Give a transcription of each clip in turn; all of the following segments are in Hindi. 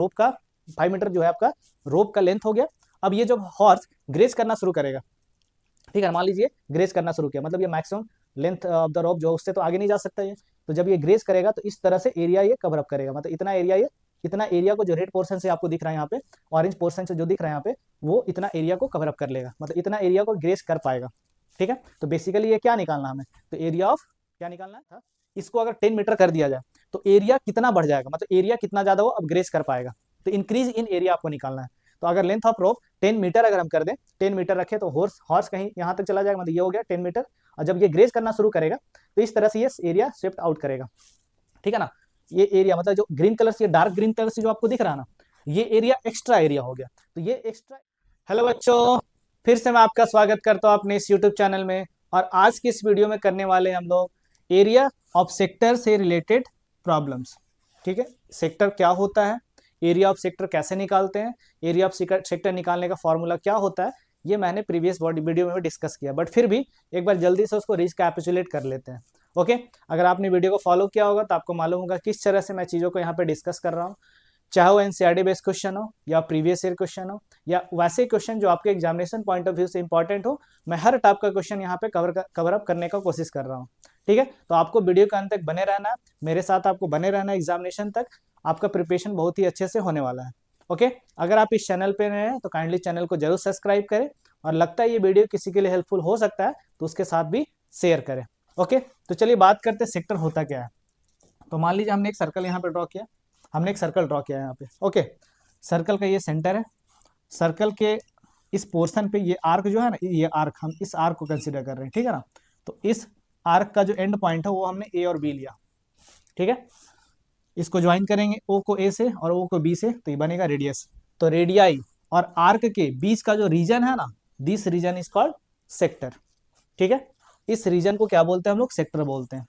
रोप का 5 मीटर जो है आपका रोप का लेंथ हो गया। अब ये जो हॉर्स ग्रेज करना शुरू करेगा, ठीक है, मान लीजिए ग्रेज करना शुरू किया, मतलब ये maximum length of the rope जो उससे तो आगे नहीं जा सकता ये। तो जब ये ग्रेज करेगा तो इस तरह से एरिया ये कवर अप करेगा, मतलब इतना एरिया ये, इतना एरिया को जो रेड पोर्शन से आपको दिख रहा है यहाँ पे, ऑरेंज पोर्शन से जो दिख रहा है यहाँ पे, वो इतना एरिया को कवर अप कर लेगा, मतलब इतना एरिया को ग्रेज कर पाएगा। ठीक है, तो बेसिकली ये क्या निकालना हमें, तो एरिया ऑफ क्या निकालना था, इसको अगर 10 मीटर कर दिया जाए तो एरिया कितना बढ़ जाएगा, मतलब एरिया कितना ज्यादा वो अपग्रेज कर पाएगा, तो इंक्रीज इन एरिया आपको निकालना है। तो अगर लेंथ ऑफ रोप 10 मीटर अगर हम कर दें, 10 मीटर रखे तो हॉर्स कहीं यहाँ तक चला जाएगा, मतलब ये हो गया 10 मीटर। और जब ये ग्रेज करना शुरू करेगा तो इस तरह से ये एरिया स्वेप्ट आउट करेगा, ठीक है ना। ये एरिया मतलब जो ग्रीन कलर से, डार्क ग्रीन कलर से जो आपको दिख रहा है ना, ये एरिया एक्स्ट्रा एरिया हो गया। तो ये एक्स्ट्रा। हेलो बच्चों, फिर से मैं आपका स्वागत करता हूँ अपने इस यूट्यूब चैनल में। और आज की इस वीडियो में करने वाले हम लोग एरिया ऑफ सेक्टर से रिलेटेड प्रॉब्लम्स। ठीक है, सेक्टर क्या होता है, एरिया ऑफ सेक्टर कैसे निकालते हैं, एरिया ऑफ सेक्टर निकालने का फॉर्मूला क्या होता है, ये मैंने प्रीवियस वीडियो में डिस्कस किया, बट फिर भी एक बार जल्दी से उसको रिकैपिचुलेट कर लेते हैं। ओके, अगर आपने वीडियो को फॉलो किया होगा तो आपको मालूम होगा किस तरह से मैं चीज़ों को यहाँ पे डिस्कस कर रहा हूँ, चाहे वो एनसीईआरटी बेस्ड क्वेश्चन हो या प्रीवियस ईयर क्वेश्चन हो या वैसे क्वेश्चन जो आपके एग्जामिनेशन पॉइंट ऑफ व्यू से इंपॉर्टेंट हो, मैं हर टाइप का क्वेश्चन यहाँ पे कवर अप करने का कोशिश कर रहा हूँ। ठीक है, तो आपको वीडियो के अंत तक बने रहना, मेरे साथ आपको बने रहना, एग्जामिनेशन तक आपका प्रिपरेशन बहुत ही अच्छे से होने वाला है। ओके, अगर आप इस चैनल पे नए हैं तो काइंडली चैनल को जरूर सब्सक्राइब करें, और लगता है ये वीडियो किसी के लिए हेल्पफुल हो सकता है तो उसके साथ भी शेयर करें। ओके, तो चलिए बात करते हैं सेक्टर होता क्या है। तो मान लीजिए हमने एक सर्कल यहाँ पे ड्रॉ किया, हमने एक सर्कल ड्रॉ किया है यहाँ पे। ओके, सर्कल का ये सेंटर है, सर्कल के इस पोर्शन पे ये आर्क जो है ना, ये आर्क, हम इस आर्क को कंसिडर कर रहे हैं, ठीक है ना। तो इस आर्क का जो एंड पॉइंट है वो हमने ए और बी लिया, ठीक है। इसको ज्वाइन करेंगे ओ को ए से और ओ को बी से, तो ये बनेगा रेडियस। तो रेडियाई और आर्क के बीच का जो रीजन है ना, this reason is called sector. ठीक है, इस रीजन को क्या बोलते हैं हम लोग, सेक्टर बोलते हैं।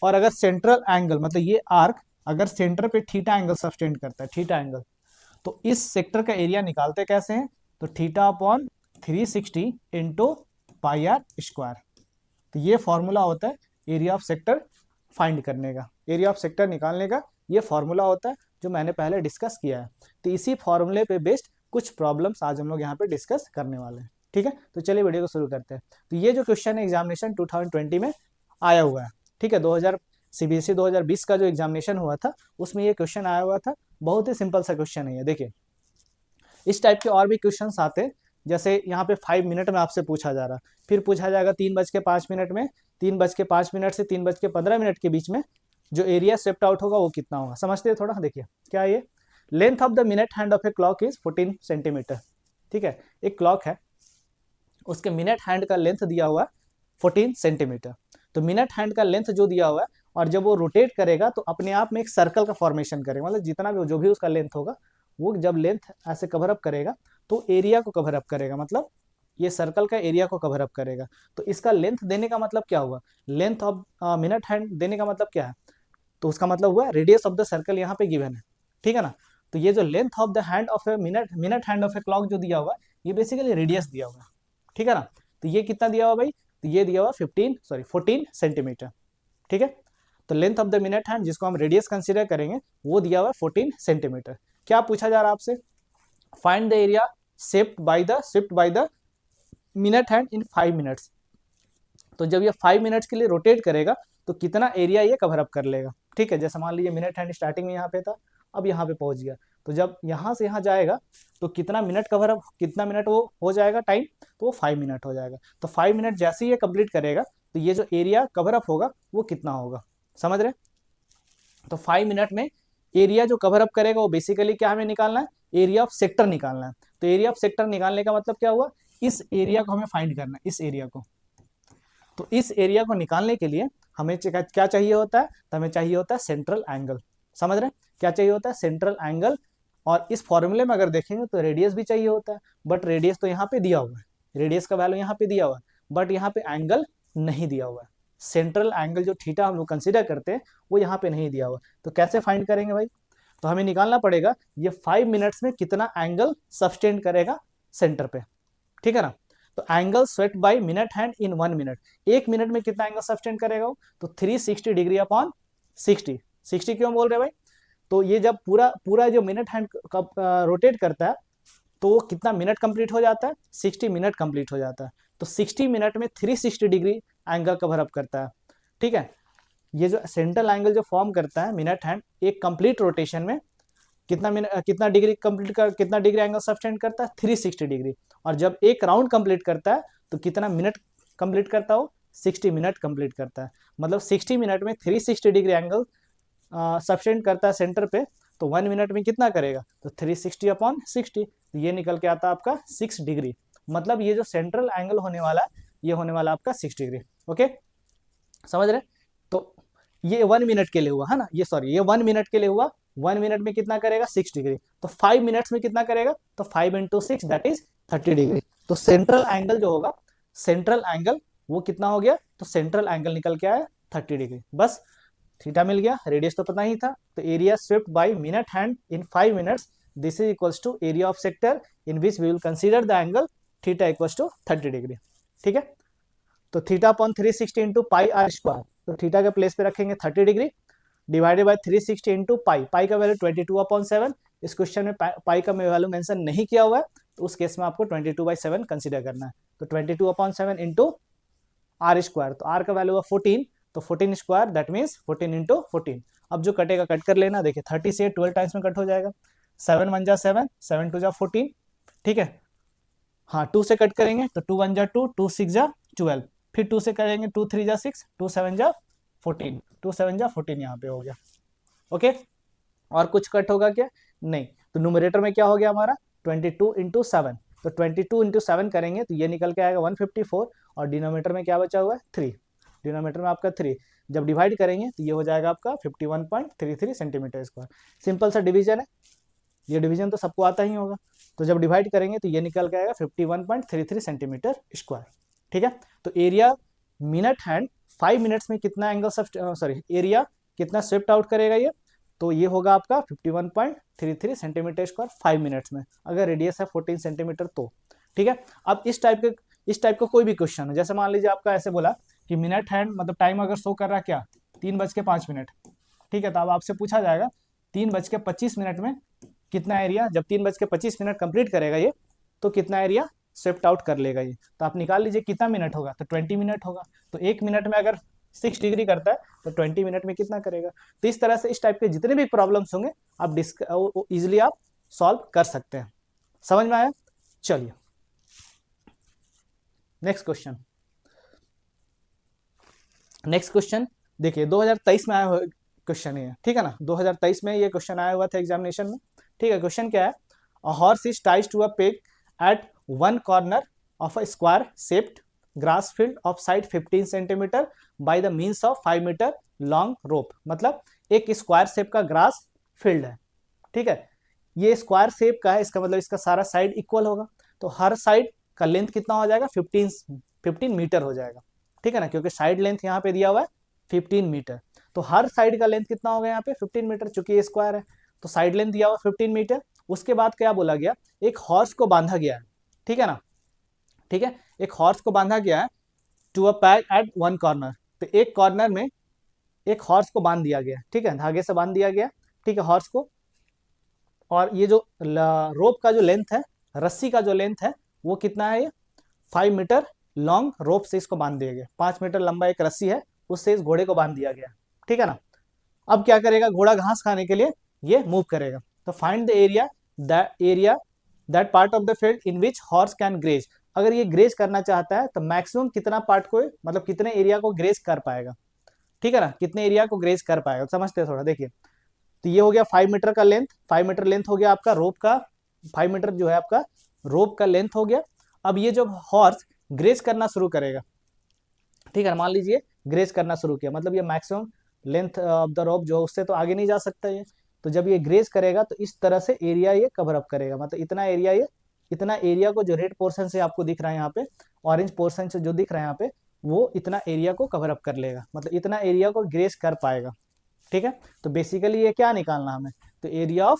और अगर सेंट्रल एंगल, मतलब ये आर्क अगर सेंटर पे थीटा एंगल सब्टेंड करता है, थीटा एंगल, तो इस सेक्टर का एरिया निकालते कैसे हैं, तो theta upon 360 into pi r square. तो ये फॉर्मूला होता है एरिया ऑफ सेक्टर फाइंड करने का, एरिया ऑफ सेक्टर निकालने का ये फॉर्मूला होता है जो मैंने पहले डिस्कस किया है। तो इसी फॉर्मूले पे बेस्ड कुछ प्रॉब्लम्स आज हम लोग यहाँ पे डिस्कस करने वाले हैं। ठीक है, तो चलिए वीडियो को शुरू करते हैं। तो ये जो क्वेश्चन है एग्जामिनेशन 2020 में आया हुआ है, ठीक है, 2000 सीबीएसई 2020 का जो एग्जामिनेशन हुआ था उसमें ये क्वेश्चन आया हुआ था। बहुत ही सिंपल सा क्वेश्चन है ये, देखिए इस टाइप के और भी क्वेश्चन आते हैं, जैसे यहाँ पे 5 मिनट में आपसे पूछा जा रहा, फिर पूछा जाएगा 3:05 में, 3:05 से 3:15 के बीच में जो एरिया स्वेप्ट आउट होगा वो कितना होगा। समझते हैं थोड़ा, देखिए क्या ये, length of the minute hand of a clock is 14 centimetre. ठीक है, एक क्लॉक है, उसके मिनट हैंड का लेंथ दिया हुआ 14 सेंटीमीटर। तो मिनट हैंड का लेंथ जो दिया हुआ है, और जब वो रोटेट करेगा तो अपने आप में एक सर्कल का फॉर्मेशन करेगा, मतलब जितना भी जो भी उसका लेंथ होगा वो जब लेंथ ऐसे कवर अप करेगा तो एरिया को कवर अप करेगा, मतलब ये सर्कल का एरिया को कवर अप करेगा। तो इसका लेंथ देने का मतलब क्या हुआ, लेंथ ऑफ मिनट हैंड देने का मतलब क्या है, तो उसका मतलब हुआ रेडियस ऑफ द सर्कल यहाँ पे गिवन है, ठीक है ना। तो ये जो length of the hand of a minute hand of a clock जो दिया हुआ ये बेसिकली रेडियस दिया हुआ है, ठीक है ना। तो ये कितना दिया हुआ भाई, तो ये दिया हुआ 14 सेंटीमीटर। ठीक है, तो length of the minute hand जिसको हम रेडियस कंसीडर करेंगे वो दिया हुआ 14 सेंटीमीटर। क्या पूछा जा रहा है आपसे, find the area swept by the minute hand in 5 minutes. तो जब ये 5 मिनट्स के लिए रोटेट करेगा तो कितना एरिया ये कवर अप कर लेगा। ठीक है, जैसे मान लीजिए मिनट हैंड स्टार्टिंग में यहाँ पे था, अब यहाँ पे पहुंच गया, तो जब यहाँ से यहाँ जाएगा तो कितना मिनट कवर अप, कितना मिनट वो हो जाएगा टाइम, तो वो 5 मिनट हो जाएगा। तो 5 मिनट जैसे ही ये कंप्लीट करेगा तो ये जो एरिया कवर अप होगा वो कितना होगा, समझ रहे। तो 5 मिनट में एरिया जो कवर अप करेगा वो बेसिकली क्या हमें निकालना है, एरिया ऑफ सेक्टर निकालना है। तो एरिया ऑफ सेक्टर निकालने का मतलब क्या हुआ, इस एरिया को हमें फाइंड करना है, इस एरिया को। तो इस एरिया को निकालने के लिए हमें क्या चाहिए होता है, तो हमें चाहिए होता है सेंट्रल एंगल। समझ रहे हैं, क्या चाहिए होता है, सेंट्रल एंगल। और इस फॉर्मूले में अगर देखेंगे तो रेडियस भी चाहिए होता है, बट रेडियस तो यहाँ पे दिया हुआ है, रेडियस का वैल्यू यहाँ पे दिया हुआ है, बट यहाँ पे एंगल नहीं दिया हुआ है। सेंट्रल एंगल जो थीटा हम लोग कंसिडर करते हैं वो यहाँ पे नहीं दिया हुआ। तो कैसे फाइंड करेंगे भाई, तो हमें निकालना पड़ेगा ये 5 मिनट्स में कितना एंगल सब्सटेंड करेगा सेंटर पे, ठीक है ना। तो angle swept by minute hand in 1 minute, 1 minute में कितना एंगल सब्सटेंड करेगा वो, तो 360 डिग्री अपॉन 60। 60 क्यों बोल रहे भाई, तो ये जब पूरा पूरा जो मिनट हैंड रोटेट करता है तो वो कितना मिनट कंप्लीट हो जाता है, 60 मिनट कंप्लीट हो जाता है। तो 60 मिनट में 360 डिग्री एंगल कवर अप करता है। ठीक है, ये जो सेंट्रल एंगल जो फॉर्म करता है मिनट हैंड एक कंप्लीट रोटेशन में कितना डिग्री कितना डिग्री एंगल सब्सटेंड करता है, 360 डिग्री। और जब एक राउंड कंप्लीट करता है तो कितना मिनट कंप्लीट करता हो, 60 मिनट कंप्लीट करता है। मतलब 60 मिनट में 360 डिग्री एंगल सब्सटेंड करता है सेंटर पे, तो 1 मिनट में कितना करेगा, तो 360 अपॉन 60, तो ये निकल के आता है आपका 6 डिग्री। मतलब ये जो सेंट्रल एंगल होने वाला है ये होने वाला आपका 6 डिग्री। ओके, समझ रहे? तो ये 1 मिनट के लिए हुआ है ना, ये सॉरी ये 1 मिनट के लिए हुआ। 1 मिनट में कितना करेगा, 6 डिग्री। तो 5 मिनट्स में कितना करेगा, तो 5 इंटू 6 दैट इज 30 डिग्री। तो सेंट्रल एंगल जो होगा, सेंट्रल एंगल वो कितना हो गया, तो सेंट्रल एंगल निकल के आया 30 डिग्री। बस थीटा मिल गया, रेडियस तो पता ही था। तो area swept by minute hand in 5 minutes this is equals to area of sector in which we will consider the angle theta equals to 30 degree. ठीक है, तो theta upon 360 into pi r square, तो थीटा के प्लेस पे रखेंगे 30 degree divided by 360 into pi, pi का वैल्यू 22/7। इस क्वेश्चन में पाई का वैल्यू मेंशन नहीं किया हुआ है, तो उस केस में आपको 22/7 कंसीडर करना है। तो 22/7 इंटू आर स्क्वायर, तो आर का वैल्यू है 14, तो 14 स्क्वायर दैट मीन्स 14 इंटू 14। अब जो कटेगा कट कर लेना, देखिए 30 से 12 टाइम्स में कट हो जाएगा। 7 1 जा 7, 7 2 जा 14। ठीक है, हाँ 2 से कट करेंगे तो 2 1 जा 2, 2 6 जा 12, फिर 2 से करेंगे 2 3 जा 6, 2 7 जा 14, 2 7 जा 14 यहाँ पे हो गया। ओके, और कुछ कट होगा क्या, नहीं। तो न्यूमरेटर में क्या हो गया हमारा 22 इंटू 7, तो 22 इंटू 7 करेंगे तो ये निकल के आएगा 154, और डिनोमीटर में क्या बचा हुआ है 3, डिनोमीटर में आपका 3। जब डिवाइड करेंगे तो ये हो जाएगा आपका 51.33 सेंटीमीटर स्क्वायर। सिंपल सा डिवीजन है, ये डिवीजन तो सबको आता ही होगा। तो जब डिवाइड करेंगे तो ये निकल के आएगा 51.33 सेंटीमीटर स्क्वायर। ठीक है, तो एरिया मिनट हैंड 5 मिनट्स में कितना एंगल सॉरी एरिया कितना स्वेप्ट आउट करेगा ये, तो ये होगा आपका 51.33 सेंटीमीटर स्क्वायर 5 मिनट्स में, अगर रेडियस है 14 सेंटीमीटर तो। ठीक है, अब इस टाइप का कोई भी क्वेश्चन है, जैसे मान लीजिए आपका ऐसे बोला कि मिनट हैंड मतलब टाइम अगर शो कर रहा है क्या 3:05। ठीक है, तो अब आपसे पूछा जाएगा 3:25 में कितना एरिया, जब 3:25 कंप्लीट करेगा ये तो कितना एरिया स्वेप्ट आउट कर लेगा ये। तो आप निकाल लीजिए कितना मिनट होगा, तो 20 मिनट होगा। तो 1 मिनट में अगर 6 डिग्री करता है तो 20 मिनट में कितना करेगा। तो इस तरह से इस टाइप के जितने भी प्रॉब्लम्स होंगे आप इजिली आप सॉल्व कर सकते हैं। समझ में आया? चलिए नेक्स्ट क्वेश्चन देखिए 2023 में आया हुआ क्वेश्चन है, ठीक है ना। 2023 में ये क्वेश्चन आया हुआ था एग्जामिनेशन में। ठीक है, क्वेश्चन क्या है, a horse is tied to a peg at one corner of a square shaped grass field of side 15 centimetre by the means of 5 metre long rope. मतलब एक स्क्वायर शेप का ग्रास फील्ड है। ठीक है, ये स्क्वायर शेप का है, इसका मतलब इसका सारा साइड इक्वल होगा, तो हर साइड का लेंथ कितना हो जाएगा 15 मीटर हो जाएगा। ठीक है ना, क्योंकि साइड लेंथ यहाँ पे दिया हुआ है 15 मीटर, तो हर साइड का लेंथ कितना होगा यहाँ पे 15 मीटर, चूंकि ये स्क्वायर है तो साइड लेंथ दिया हुआ 15 मीटर। उसके बाद क्या बोला गया, एक हॉर्स को बांधा गया है। ठीक है ना, ठीक है, एक हॉर्स को बांधा गया है to a peg at one corner, तो एक कॉर्नर में एक हॉर्स को बांध दिया गया। ठीक है, धागे से बांध दिया गया। ठीक है, हॉर्स को, और ये जो रोप का जो लेंथ है, रस्सी का जो लेंथ है वो कितना है, ये 5 मीटर लॉन्ग रोप से इसको बांध दिया गया। 5 मीटर लंबा एक रस्सी है, उससे इस घोड़े को बांध दिया गया। ठीक है ना, अब क्या करेगा, घोड़ा घास खाने के लिए ये मूव करेगा। तो find the area that part of the field in which horse can graze. अगर ये ग्रेज करना चाहता है तो मैक्सिमम कितना पार्ट को, मतलब कितने एरिया को ग्रेज कर पाएगा। ठीक है ना, कितने एरिया को ग्रेज कर पाएगा, समझते हैं थोड़ा। देखिए, तो ये हो गया 5 मीटर का लेंथ, 5 मीटर लेंथ हो गया आपका रोप का, 5 मीटर जो है आपका रोप का लेंथ हो गया। अब ये जो हॉर्स ग्रेज करना शुरू करेगा, ठीक है, मान लीजिए ग्रेज करना शुरू किया, मतलब ये maximum length of the rope जो उससे तो आगे नहीं जा सकता ये। तो जब ये ग्रेज करेगा तो इस तरह से एरिया ये कवर अप करेगा, मतलब इतना एरिया को जो रेड पोर्शन से आपको दिख रहा है यहाँ पे, ऑरेंज पोर्शन से जो दिख रहा है यहाँ पे, वो इतना एरिया को कवर अप कर लेगा, मतलब इतना एरिया को ग्रेज कर पाएगा। ठीक है, तो बेसिकली ये क्या निकालना हमें, तो एरिया ऑफ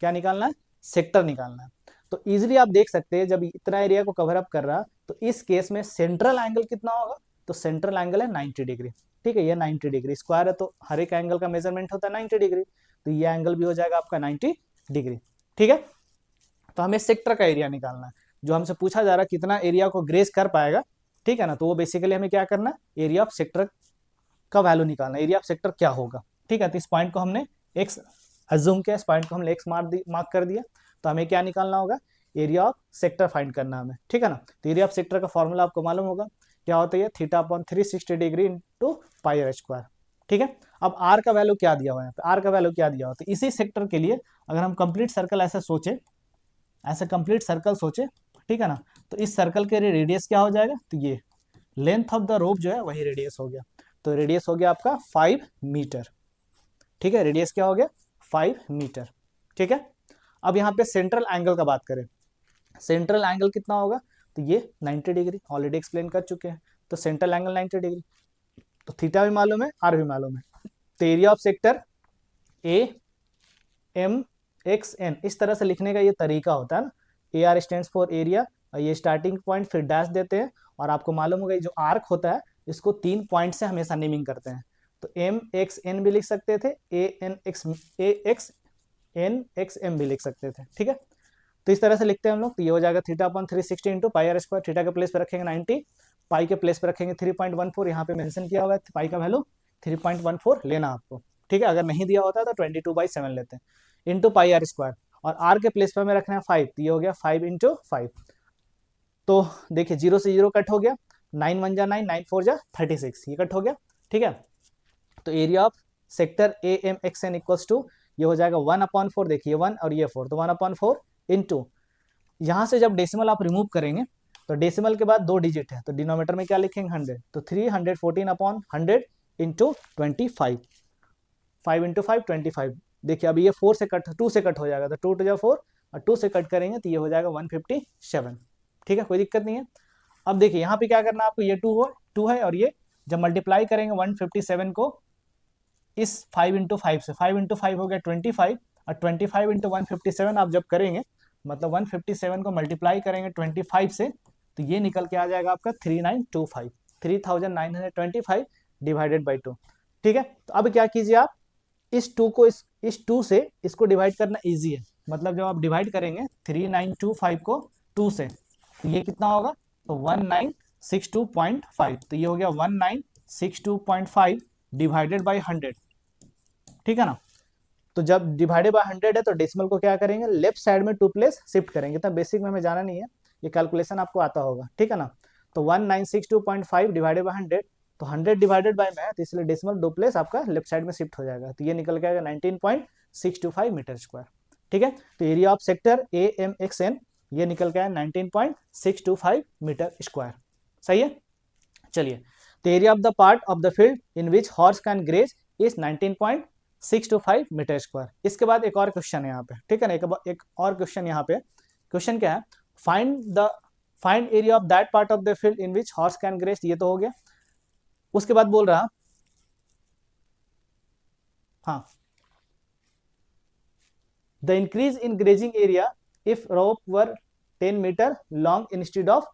क्या निकालना है, सेक्टर निकालना है। तो इजिली आप देख सकते हैं जब इतना एरिया को कवर अप कर रहा तो इस केस में सेंट्रल एंगल कितना होगा, तो सेंट्रल एंगल है 90 डिग्री। ठीक है, ये 90 डिग्री, स्क्वायर है तो हर एक एंगल का मेजरमेंट होता है 90 डिग्री। तो ये एंगल भी हो जाएगा आपका 90 डिग्री। ठीक है, तो हमें सेक्टर का एरिया निकालना है, जो हमसे पूछा जा रहा है कितना एरिया को ग्रेज कर पाएगा। ठीक है ना, तो वो बेसिकली हमें क्या करना है, एरिया ऑफ सेक्टर का वैल्यू निकालना, एरिया ऑफ सेक्टर क्या होगा। ठीक है, तो इस पॉइंट को हमने एक्स अज्यूम किया, इस पॉइंट को हमने एक्स मार्क कर दिया, तो हमें क्या निकालना होगा, एरिया ऑफ सेक्टर फाइंड करना हमें। ठीक है ना, तो एरिया ऑफ सेक्टर का फॉर्मूला आपको मालूम होगा, क्या होता है, theta upon 360 degree into pi r square. ठीक है, अब आर का वैल्यू क्या दिया हुआ है, आर का वैल्यू क्या दिया हुआ है, तो इसी सेक्टर के लिए अगर हम कंप्लीट सर्कल ऐसे सोचे, ऐसे कंप्लीट सर्कल सोचे, ठीक है ना, तो इस सर्कल के रेडियस क्या हो जाएगा, तो ये लेंथ ऑफ द रोप जो है वही रेडियस हो गया, तो रेडियस हो गया आपका 5 मीटर। ठीक है, रेडियस क्या हो गया, 5 मीटर। ठीक है, अब यहाँ पे सेंट्रल एंगल का बात करें, सेंट्रल एंगल कितना होगा, तो ये 90 डिग्री, ऑलरेडी एक्सप्लेन कर चुके हैं, तो सेंट्रल एंगल 90 डिग्री, तो थीटा भी मालूम है, आर भी मालूम है, तो area of sector A M X N, इस तरह से लिखने का ये तरीका होता है ना, A R stands for area, ये स्टार्टिंग पॉइंट फिर डैश देते हैं, और आपको मालूम होगा जो आर्क होता है इसको 3 पॉइंट से हमेशा नेमिंग करते हैं, तो एम एक्स एन भी लिख सकते थे, ए एक्स एन एक्स एम भी लिख सकते थे। ठीक है, तो इस तरह से लिखते हैं हम लोग, तो ये हो जाएगा theta upon 360 into pi r square, theta के प्लेस पे रखेंगे 90, पाई के प्लेस पे रखेंगे 3.14, यहाँ पे मेंशन किया हुआ है पाई का वैल्यू 3.14 लेना आपको। ठीक है, अगर नहीं दिया होता है तो 22/7 लेते हैं, इंटू पाई आर स्क्वायर, और आर के प्लेस पे हमें रखना है 5, तो ये हो गया 5 इंटू 5, तो देखिए 0 से 0 कट हो गया, 9 1 जा 9, 9 4 जा 36, ये कट हो गया। ठीक है, तो area of sector A M X N equals to, ये हो जाएगा 1/4, देखिए 1 और ये 4, तो 1/4 इंटू, यहाँ से जब डेसिमल आप रिमूव करेंगे तो डेसिमल के बाद 2 डिजिट है, तो डिनोमीटर में क्या लिखेंगे 100, तो 314/100 इंटू 25, 5 इंटू 5 25, देखिए अभी ये 4 से कट 2 से कट हो जाएगा, तो 2 टू 4 और 2 से कट करेंगे तो ये हो जाएगा 157। ठीक है, कोई दिक्कत नहीं है। अब देखिए यहाँ पे क्या करना है आपको, ये 2 है और ये जब मल्टीप्लाई करेंगे 157 को इस 5 इंटू 5 से, 5 इंटू 5 हो गया 25, और 25 इंटू 157 आप जब करेंगे, मतलब 157 को मल्टीप्लाई करेंगे 25 से, तो ये निकल के आ जाएगा आपका 3925, 3925 डिवाइडेड बाई 2। ठीक है, तो अब क्या कीजिए आप, इस 2 को इस 2 से इसको डिवाइड करना इजी है, मतलब जब आप डिवाइड करेंगे 3925 को 2 से, तो ये कितना होगा, तो 1962.5, तो ये हो गया 1962.5 डिवाइडेड बाई 100। ठीक है ना, तो जब डिवाइडेड बाय 100 है तो डेसिमल को क्या करेंगे, लेफ्ट साइड में 2 प्लेस शिफ्ट करेंगे, तब बेसिक में हमें जाना नहीं है, ये कैलकुलेशन आपको आता होगा। ठीक है ना, तो 1962.5 डिवाइडेड बाय 100, तो 100 डिवाइडेड बाय में है, तो इसलिए डेसिमल 2 प्लेस आपका लेफ्ट साइड में शिफ्ट हो जाएगा, तो ये निकल के आएगा 19.625 मीटर स्क्वायर। ठीक है, तो area of sector A M X N ये निकल के आया 19.625 मीटर स्क्वायर। सही है, चलिए, तो area of the part of the field in which horse can graze is 19.625 metre square. इसके बाद एक और क्वेश्चन है यहाँ पे, ठीक है ना, एक और क्वेश्चन यहाँ पे, क्वेश्चन क्या है, find area of that part of the field in which horse can graze, ये तो हो गया। उसके बाद बोल रहा, हाँ, the increase in grazing area if rope were 10 metre long instead of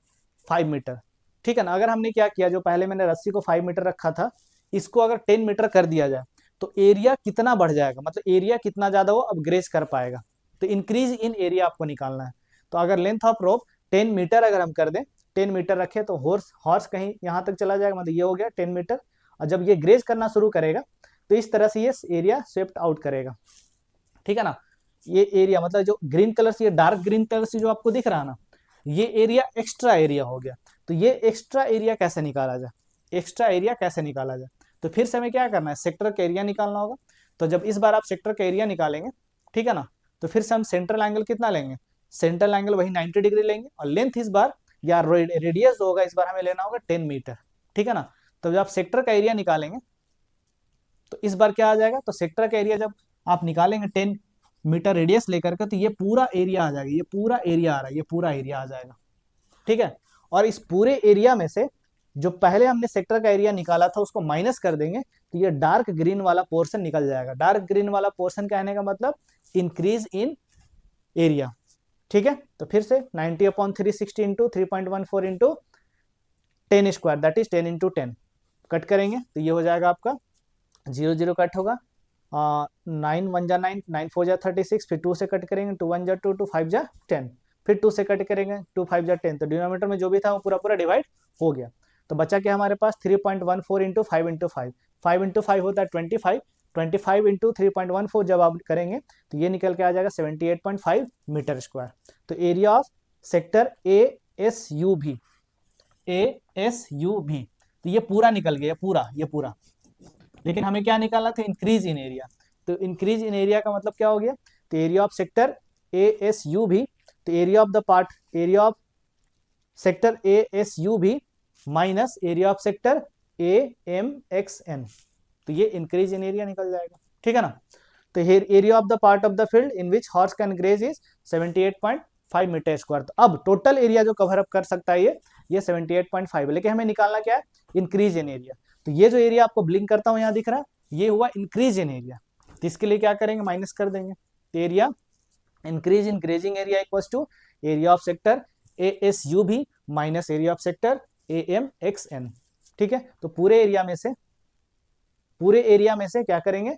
5 metre. ठीक है ना, अगर हमने क्या किया, जो पहले मैंने रस्सी को 5 मीटर रखा था, इसको अगर 10 मीटर कर दिया जाए तो एरिया कितना बढ़ जाएगा, मतलब एरिया कितना ज्यादा वो अब ग्रेज कर पाएगा, तो इंक्रीज इन एरिया आपको निकालना है। तो अगर लेंथ ऑफ रोप 10 मीटर अगर हम कर दें, 10 मीटर रखे तो हॉर्स कहीं यहाँ तक चला जाएगा, मतलब ये हो गया 10 मीटर, और जब ये ग्रेज करना शुरू करेगा तो इस तरह से ये एरिया स्वेप्ट आउट करेगा। ठीक है ना, ये एरिया मतलब जो ग्रीन कलर से, ये डार्क ग्रीन कलर से जो आपको दिख रहा है ना, ये एरिया एक्स्ट्रा एरिया हो गया। तो ये एक्स्ट्रा एरिया कैसे निकाला जाए, एक्स्ट्रा एरिया कैसे निकाला जाए, तो फिर से हमें क्या करना है, सेक्टर का एरिया निकालना होगा। तो जब इस बार आप सेक्टर का एरिया निकालेंगे, ठीक है ना, तो फिर से हम सेंट्रल एंगल कितना लेंगे, सेंट्रल एंगल वही 90 डिग्री लेंगे, और लेंथ इस बार या रेडियस होगा इस बार हमें लेना होगा 10 मीटर। ठीक है ना, तो जब आप सेक्टर का एरिया निकालेंगे तो इस बार क्या आ जाएगा, तो सेक्टर का एरिया जब आप निकालेंगे 10 मीटर रेडियस लेकर के, तो ये पूरा एरिया आ जाएगा, ये पूरा एरिया आ रहा है, ये पूरा एरिया आ जाएगा। ठीक है, और इस पूरे एरिया में से जो पहले हमने सेक्टर का एरिया निकाला था उसको माइनस कर देंगे, तो ये डार्क ग्रीन वाला पोर्शन निकल जाएगा। डार्क ग्रीन वाला पोर्शन कहने का मतलब इंक्रीज इन एरिया। ठीक है, तो फिर से 90/360 into 3.14 into 10 square, that is 10 into 10, cut करेंगे तो ये हो जाएगा आपका 0 0 कट होगा, 9 1 जा 9, 9 4 जा 36, फिर 2 से कट करेंगे, 2 1 जा 2, 2 5 जा 10, फिर 2 से कट करेंगे, 2 5 जा 10, तो डिनोमिनेटर में जो भी था वो पूरा पूरा डिवाइड हो गया। तो बचा क्या हमारे पास 3.14 इंटू 5 इंटू 5, 5 इंटू 5 होता है 25, 25 इंटू 3.14 जब आप करेंगे तो ये निकल के आ जाएगा 78.5 मीटर स्क्वायर। तो area of sector ASUV, ASUV, तो ये पूरा निकल गया, ये पूरा। लेकिन हमें क्या निकालना था, इंक्रीज इन एरिया। तो इंक्रीज इन एरिया का मतलब क्या हो गया, तो एरिया ऑफ सेक्टर ASUV, तो area of the part, area of sector ASUV minus area of sector AMXN, तो ये इंक्रीज इन एरिया निकल जाएगा, ठीक है ना। तो area of the part of the field in which horse can graze is 78.5 metre square. तो अब टोटल एरिया जो कवर अप कर सकता है ये 78.5 है, लेकिन हमें निकालना क्या है, इंक्रीज इन एरिया। तो ये जो एरिया आपको ब्लिंक करता हूं यहाँ दिख रहा है, ये हुआ इंक्रीज इन एरिया। तो इसके लिए क्या करेंगे, माइनस कर देंगे। तो area increase in grazing area equals to area of sector ASUV minus area of sector AMXN, ठीक है। तो पूरे एरिया में से क्या करेंगे,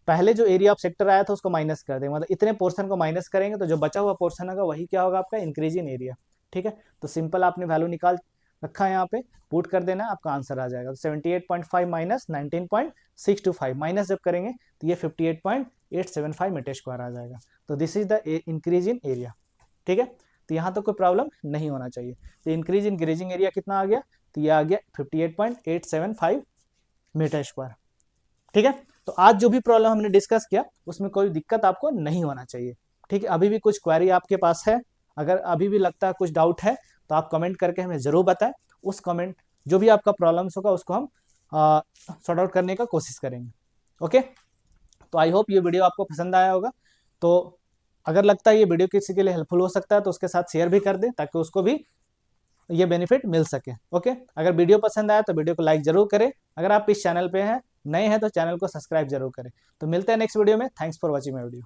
पहले जो एरिया ऑफ सेक्टर आया था उसको माइनस कर देंगे, मतलब इतने पोर्शन को माइनस करेंगे तो जो बचा हुआ पोर्शन होगा वही क्या होगा आपका, इंक्रीज इन एरिया, ठीक है। तो सिंपल आपने वैल्यू निकाल रखा है, यहाँ पे पुट कर देना, आपका आंसर आ जाएगा। तो 78.5 माइनस 19.625 माइनस जब करेंगे तो ये 58.875 मीटर स्क्वायर आ जाएगा। तो this is the increase in area, ठीक है। तो यहाँ तो कोई प्रॉब्लम नहीं होना चाहिए। तो इंक्रीज इन ग्रेजिंग एरिया कितना आ गया, तो ये आ गया 58.875 मीटर स्क्वायर, ठीक है। तो आज जो भी प्रॉब्लम हमने डिस्कस किया उसमें कोई दिक्कत आपको नहीं होना चाहिए, ठीक है। अभी भी कुछ क्वेरी आपके पास है, अगर अभी भी लगता है कुछ डाउट है तो आप कमेंट करके हमें जरूर बताएं। उस कमेंट जो भी आपका प्रॉब्लम्स होगा उसको हम सॉर्ट आउट करने का कोशिश करेंगे, ओके। तो आई होप ये वीडियो आपको पसंद आया होगा। तो अगर लगता है ये वीडियो किसी के लिए हेल्पफुल हो सकता है तो उसके साथ शेयर भी कर दें ताकि उसको भी ये बेनिफिट मिल सके, ओके। अगर वीडियो पसंद आया तो वीडियो को लाइक जरूर करें। अगर आप इस चैनल पे हैं, नए हैं, तो चैनल को सब्सक्राइब जरूर करें। तो मिलते हैं नेक्स्ट वीडियो में। Thanks for watching my video.